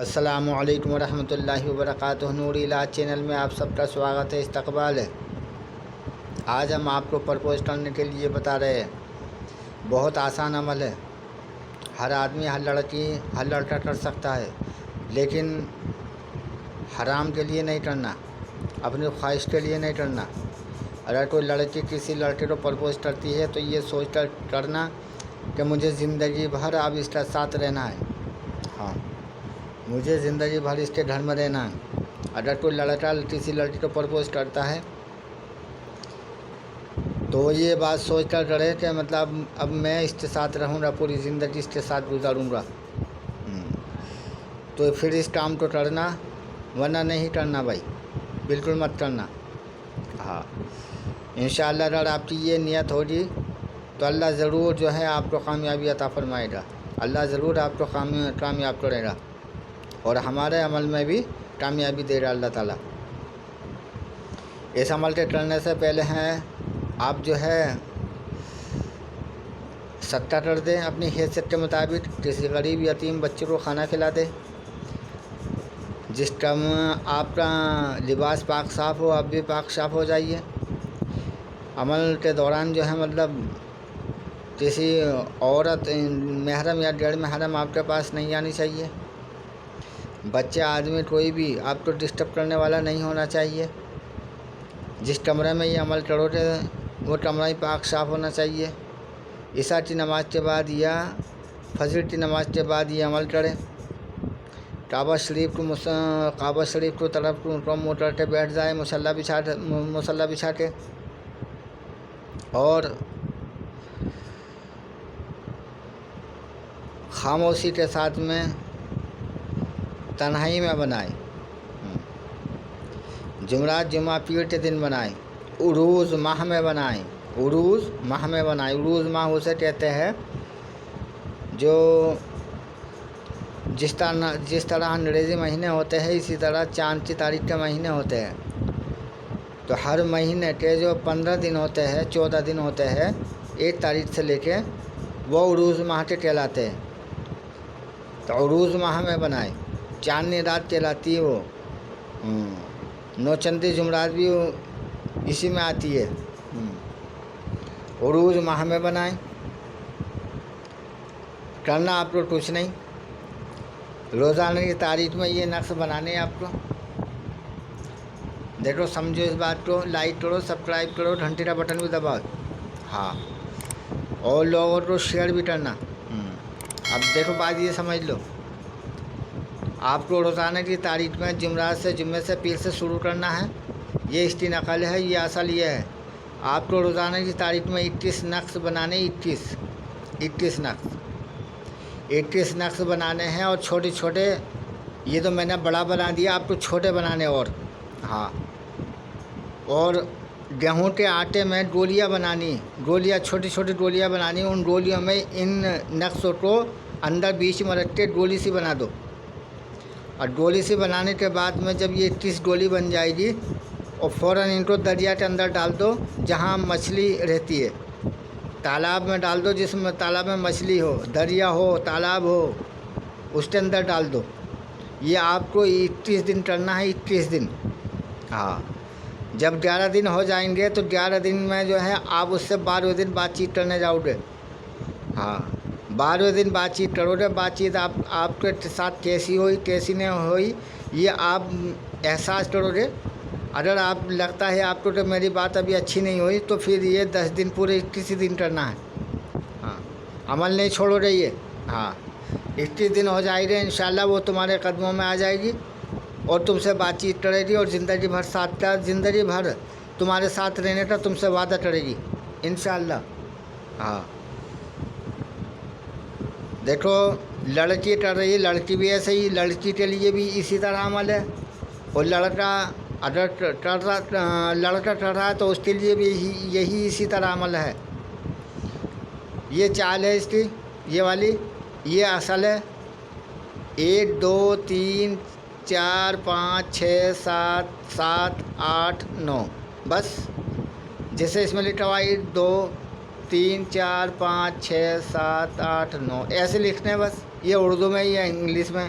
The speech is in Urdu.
السلام علیکم ورحمۃ اللہ وبرکاتہ۔ نور علاج چینل میں آپ سب کا سواگت ہے، استقبال ہے۔ آج ہم آپ کو پرپوز کرنے کے لیے بتا رہے ہیں، بہت آسان عمل ہے۔ ہر آدمی ہر لڑکا کر سکتا ہے، لیکن حرام کے لیے نہیں کرنا، اپنی خواہش کے لیے نہیں کرنا۔ اگر کوئی لڑکی کسی لڑکے کو پرپوز کرتی ہے تو یہ سوچ کر کرنا کہ مجھے زندگی بھر اب اس کا ساتھ رہنا ہے۔ ہاں، مجھے زندگی بھر اس کے گھر میں رہنا ہے۔ اگر کوئی لڑکا کسی لڑکی کو پرپوز کرتا ہے تو یہ بات سوچ کر کرے کہ مطلب اب میں اس کے ساتھ رہوں گا، پوری زندگی اس کے ساتھ گزاروں گا۔ تو پھر اس کام کو کرنا، ورنہ نہیں کرنا بھائی، بالکل مت کرنا۔ ہاں، انشاءاللہ اگر آپ کی یہ نیت ہوگی تو اللہ ضرور جو ہے آپ کو کامیابی عطا فرمائے گا۔ اللہ ضرور آپ کو کامیاب کرے گا، اور ہمارے عمل میں بھی کامیابی دے گا اللہ تعالیٰ۔ اس عمل کے کرنے سے پہلے آپ جو ہے صدقہ کر دیں، اپنی حیثیت کے مطابق کسی غریب یتیم بچے کو کھانا کھلا دیں۔ جس ٹائم آپ کا لباس پاک صاف ہو، آپ بھی پاک صاف ہو جائیے۔ عمل کے دوران جو ہے مطلب کسی عورت محرم یا غیر محرم آپ کے پاس نہیں آنی چاہیے۔ بچے، آدمی، کوئی بھی آپ کو ڈسٹرب کرنے والا نہیں ہونا چاہیے۔ جس کمرے میں یہ عمل کرو گے وہ کمرہ ہی پاک صاف ہونا چاہیے۔ عشاء کی نماز کے بعد یا فجر کی نماز کے بعد یہ عمل کریں۔ کعبہ شریف کو طرف منہ کر کے بیٹھ جائے، مصلی بچھا کے، اور خاموشی کے ساتھ میں تنہائی میں بنائیں۔ جمعرات، جمعہ، پیر کے دن بنائیں۔ عروض ماہ میں بنائیں۔ عروض ماہ اسے کہتے ہیں جو جس طرح انگریزی مہینے ہوتے ہیں اسی طرح چاند کی تاریخ کے مہینے ہوتے ہیں۔ تو ہر مہینے کے جو 15 دن ہوتے ہیں، 14 دن ہوتے ہیں، 1 تاریخ سے لے کے وہ عروض ماہ کے کہلاتے ہیں۔ تو عروض ماہ میں بنائیں۔ چاندنی رات کہلاتی ہے وہ۔ نوچندی جمعرات بھی اسی میں آتی ہے۔ عروض ماہ میں بنائیں۔ کرنا آپ کو کچھ نہیں، روزانہ کی تاریخ میں یہ نقش بنانے ہیں آپ کو۔ دیکھو، سمجھو اس بات کو، لائک کرو، سبسکرائب کرو، گھنٹی کا بٹن بھی دباؤ۔ ہاں، اور لوگوں کو شیئر بھی کرنا۔ اب دیکھو بات یہ سمجھ لو، آپ کو روزانہ کی تاریخ میں جمعرات سے، جمعے سے، پیر سے شروع کرنا ہے۔ یہ اس کی نقل ہے، یہ اصل یہ ہے۔ آپ کو روزانہ کی تاریخ میں 21 نقش بنانے، 21 نقش بنانے ہیں، اور چھوٹے چھوٹے، یہ تو میں نے بڑا بنا دیا، آپ کو چھوٹے بنانے اور ہاں، اور گیہوں کے آٹے میں گولیاں بنانی، چھوٹی چھوٹی گولیاں بنانی۔ ان گولیوں میں ان نقشوں کو اندر بیچ میں رکھ کے گولی سی بنا دو، اور گولی سی بنانے کے بعد میں جب یہ 21 گولی بن جائے گی، اور فوراً ان کو دریا کے اندر ڈال دو جہاں مچھلی رہتی ہے۔ تالاب میں ڈال دو، جس میں تالاب میں مچھلی ہو، دریا ہو، تالاب ہو، اس کے اندر ڈال دو۔ یہ آپ کو 21 دن کرنا ہے، 21 دن۔ ہاں، جب 11 دن ہو جائیں گے تو 11 دن میں جو ہے آپ اس سے 12ویں دن بات چیت کرنے جاؤ گے۔ ہاں، 12ویں دن بات چیت کرو گے۔ بات چیت آپ کے ساتھ کیسی ہوئی، کیسی نہیں ہوئی، یہ آپ احساس کرو گے۔ اگر آپ لگتا ہے آپ کو کہ میری بات ابھی اچھی نہیں ہوئی، تو پھر یہ 10 دن پورے 21 دن کرنا ہے۔ ہاں، عمل نہیں چھوڑو گے یہ۔ ہاں، 21 دن ہو جائے گے، انشاءاللہ وہ تمہارے قدموں میں آ جائے گی، اور تم سے بات چیت کرے گی، اور زندگی بھر تمہارے ساتھ رہنے کا تم سے وعدہ کرے گی انشاءاللہ۔ ہاں، دیکھو، لڑکی کر رہی ہے، لڑکی بھی ایسے ہی، لڑکی کے لیے بھی اسی طرح عمل ہے، اور لڑکا اگر کر رہا ہے تو اس کے لیے بھی یہی اسی طرح عمل ہے۔ یہ چال ہے اس کی، یہ والی، یہ اصل ہے۔ 1 2 3 4 5 6 7 7 8 9، بس جیسے اس میں لکھا ہوا 1 2 3 4 5 6 7 8 9، ایسے لکھنے ہیں بس۔ یہ اردو میں یا انگلش میں،